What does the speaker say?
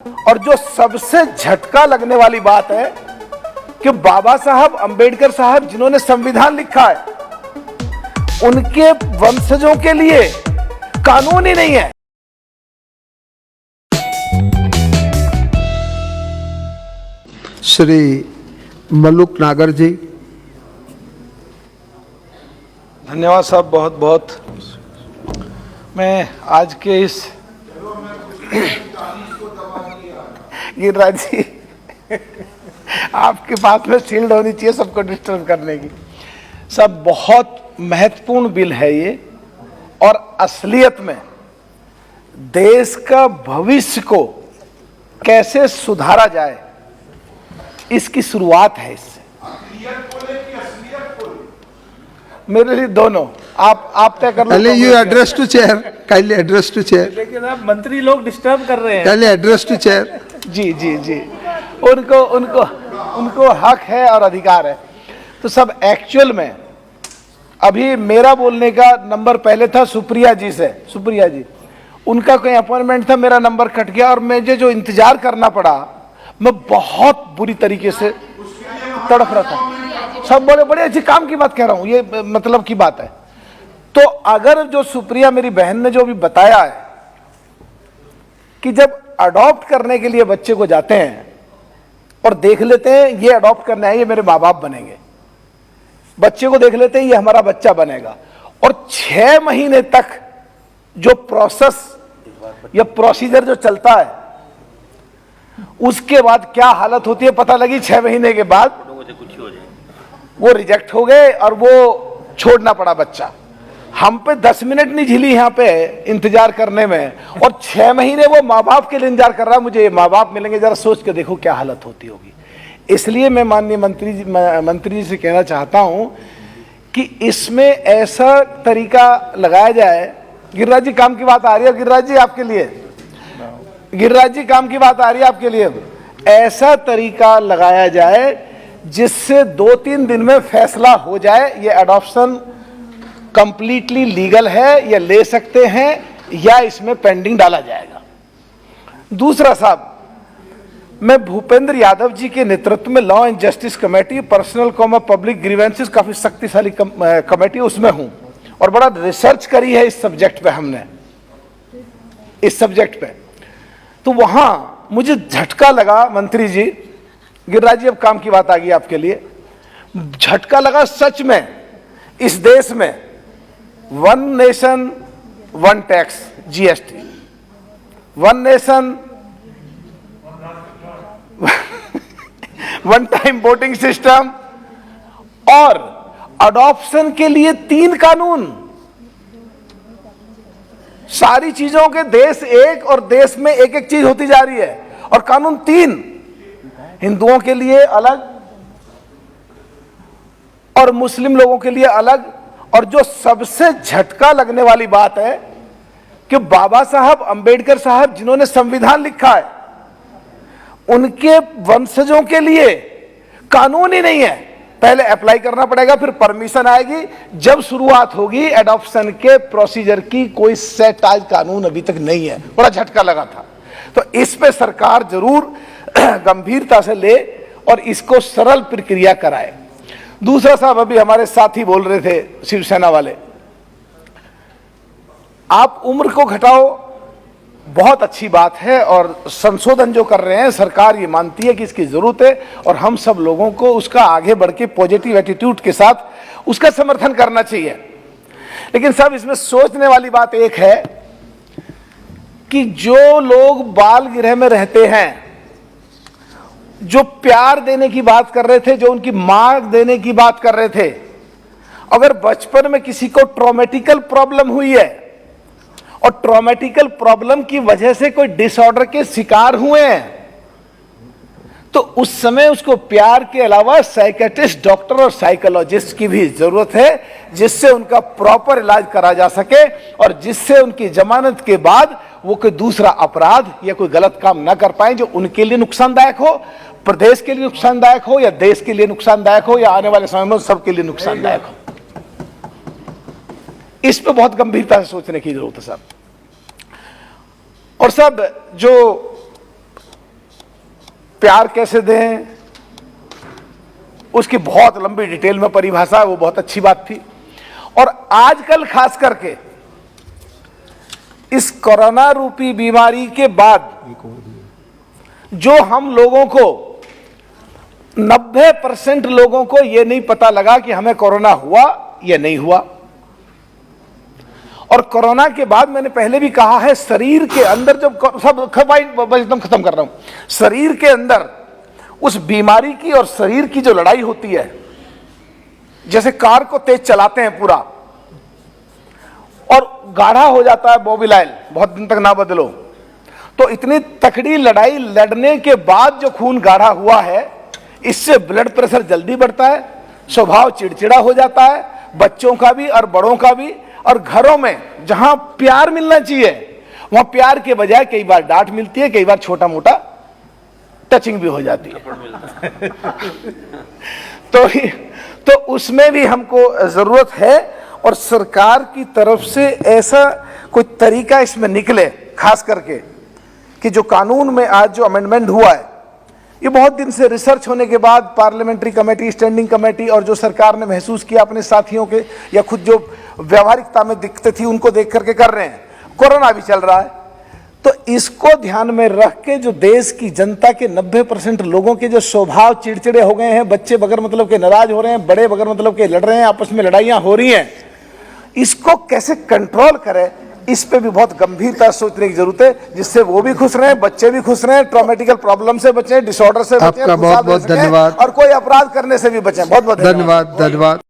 और जो सबसे झटका लगने वाली बात है कि बाबा साहब अंबेडकर साहब जिन्होंने संविधान लिखा है, उनके वंशजों के लिए कानून ही नहीं है। श्री मलुक नागर जी। धन्यवाद साहब, बहुत बहुत। मैं आज के इस गिरिराज जी आपके पास में शील्ड होनी चाहिए सबको डिस्टर्ब करने की। सब बहुत महत्वपूर्ण बिल है ये, और असलियत में देश का भविष्य को कैसे सुधारा जाए इसकी शुरुआत है इससे। मेरे लिए दोनों आप तय कर लो। पहले you address to chair, kindly address to chair. लेकिन अब मंत्री लोग डिस्टर्ब कर रहे हैं। Kindly address to chair. जी जी जी, उनको हक है और अधिकार है। तो सब एक्चुअल में अभी मेरा बोलने का नंबर पहले था सुप्रिया जी से। सुप्रिया जी, उनका कोई अपॉइंटमेंट था, मेरा नंबर कट गया और मुझे जो इंतजार करना पड़ा, मैं बहुत बुरी तरीके से तड़प रहा था। सब बोले बड़े अच्छे काम की बात कह रहा हूं, ये मतलब की बात है। तो अगर जो सुप्रिया मेरी बहन ने जो भी बताया है कि जब अडॉप्ट करने के लिए बच्चे को जाते हैं और देख लेते हैं ये अडॉप्ट करना है, ये मेरे माँ बाप बनेंगे, बच्चे को देख लेते हैं ये हमारा बच्चा बनेगा, और 6 महीने तक जो प्रोसेस या प्रोसीजर जो चलता है, उसके बाद क्या हालत होती है पता लगी 6 महीने के बाद वो रिजेक्ट हो गए और वो छोड़ना पड़ा बच्चा। हम पे 10 मिनट नहीं झिली यहाँ पे इंतजार करने में, और 6 महीने वो माँ बाप के लिए इंतजार कर रहा, मुझे ये माँ बाप मिलेंगे, जरा सोच के देखो क्या हालत होती होगी। इसलिए मैं माननीय मंत्री जी से कहना चाहता हूं कि इसमें ऐसा तरीका लगाया जाए। गिरिराज जी काम की बात आ रही है, गिरिराज जी आपके लिए, गिरिराज जी काम की बात आ रही है आपके लिए, ऐसा तरीका लगाया जाए जिससे 2-3 दिन में फैसला हो जाए ये अडॉप्शन कंप्लीटली लीगल है या ले सकते हैं या इसमें पेंडिंग डाला जाएगा। दूसरा साहब, मैं भूपेंद्र यादव जी के नेतृत्व में law and justice committee, personnel public grievances, काफी शक्तिशाली कमेटी उसमें हूं, और बड़ा रिसर्च करी है इस सब्जेक्ट पे हमने, इस सब्जेक्ट पे। तो वहां मुझे झटका लगा मंत्री जी, गिरिराज जी अब काम की बात आ गई आपके लिए, झटका लगा सच में इस देश में 1 nation 1 tax GST, 1 nation 1 time voting system, और अडॉप्शन के लिए 3 कानून। सारी चीजों के देश एक और देश में एक एक चीज होती जा रही है, और कानून 3, हिंदुओं के लिए अलग और मुस्लिम लोगों के लिए अलग। और जो सबसे झटका लगने वाली बात है कि बाबा साहब अंबेडकर साहब जिन्होंने संविधान लिखा है, उनके वंशजों के लिए कानून ही नहीं है। पहले अप्लाई करना पड़ेगा, फिर परमिशन आएगी, जब शुरुआत होगी एडॉप्शन के प्रोसीजर की। कोई सेट आज कानून अभी तक नहीं है, बड़ा झटका लगा था। तो इस पे सरकार जरूर गंभीरता से ले और इसको सरल प्रक्रिया कराए। दूसरा साहब, अभी हमारे साथी बोल रहे थे शिवसेना वाले, आप उम्र को घटाओ, बहुत अच्छी बात है, और संशोधन जो कर रहे हैं सरकार ये मानती है कि इसकी जरूरत है, और हम सब लोगों को उसका आगे बढ़ के पॉजिटिव एटीट्यूड के साथ उसका समर्थन करना चाहिए। लेकिन साहब इसमें सोचने वाली बात एक है कि जो लोग बाल गृह में रहते हैं, जो प्यार देने की बात कर रहे थे, जो उनकी मां देने की बात कर रहे थे, अगर बचपन में किसी को ट्रॉमेटिकल प्रॉब्लम हुई है और ट्रॉमेटिकल प्रॉब्लम की वजह से कोई डिसऑर्डर के शिकार हुए हैं, तो उस समय उसको प्यार के अलावा साइकियाट्रिस्ट, डॉक्टर और साइकोलॉजिस्ट की भी जरूरत है, जिससे उनका प्रॉपर इलाज करा जा सके और जिससे उनकी जमानत के बाद वो कोई दूसरा अपराध या कोई गलत काम ना कर पाए जो उनके लिए नुकसानदायक हो, प्रदेश के लिए नुकसानदायक हो, या देश के लिए नुकसानदायक हो, या आने वाले समय में सबके लिए नुकसानदायक हो। इस पे बहुत गंभीरता से सोचने की जरूरत है साहब। और साहब, जो प्यार कैसे दें, उसकी बहुत लंबी डिटेल में परिभाषा है, वो बहुत अच्छी बात थी। और आजकल खास करके इस कोरोना रूपी बीमारी के बाद जो हम लोगों को 90% लोगों को यह नहीं पता लगा कि हमें कोरोना हुआ या नहीं हुआ। और कोरोना के बाद मैंने पहले भी कहा है, शरीर के अंदर जब सब एकदम खत्म कर रहा हूं, शरीर के अंदर उस बीमारी की और शरीर की जो लड़ाई होती है, जैसे कार को तेज चलाते हैं पूरा और गाढ़ा हो जाता है मोबिल ऑयल, बहुत दिन तक ना बदलो, तो इतनी तकड़ी लड़ाई लड़ने के बाद जो खून गाढ़ा हुआ है, इससे ब्लड प्रेशर जल्दी बढ़ता है, स्वभाव चिड़चिड़ा हो जाता है, बच्चों का भी और बड़ों का भी। और घरों में जहां प्यार मिलना चाहिए वहां प्यार के बजाय कई बार डांट मिलती है, कई बार छोटा मोटा टचिंग भी हो जाती है। तो उसमें भी हमको जरूरत है और सरकार की तरफ से ऐसा कोई तरीका इसमें निकले, खास करके कि जो कानून में आज जो अमेंडमेंट हुआ है, ये बहुत दिन से रिसर्च होने के बाद पार्लियामेंट्री कमेटी, स्टैंडिंग कमेटी और जो सरकार ने महसूस किया अपने साथियों के या खुद जो व्यवहारिकता में दिक्कतें थी उनको देख करके कर रहे हैं। कोरोना भी चल रहा है, तो इसको ध्यान में रख के जो देश की जनता के 90% लोगों के जो स्वभाव चिड़चिड़े हो गए हैं, बच्चे बगैर मतलब के नाराज हो रहे हैं, बड़े बगैर मतलब के लड़ रहे हैं, आपस में लड़ाइयां हो रही हैं, इसको कैसे कंट्रोल करें, इस पे भी बहुत गंभीरता सोचने की जरूरत है, जिससे वो भी खुश रहे, बच्चे भी खुश रहे, ट्रॉमेटिकल प्रॉब्लम से बचें, डिसऑर्डर से बचें, आपका बहुत बहुत धन्यवाद और कोई अपराध करने से भी बचें। बहुत बहुत धन्यवाद।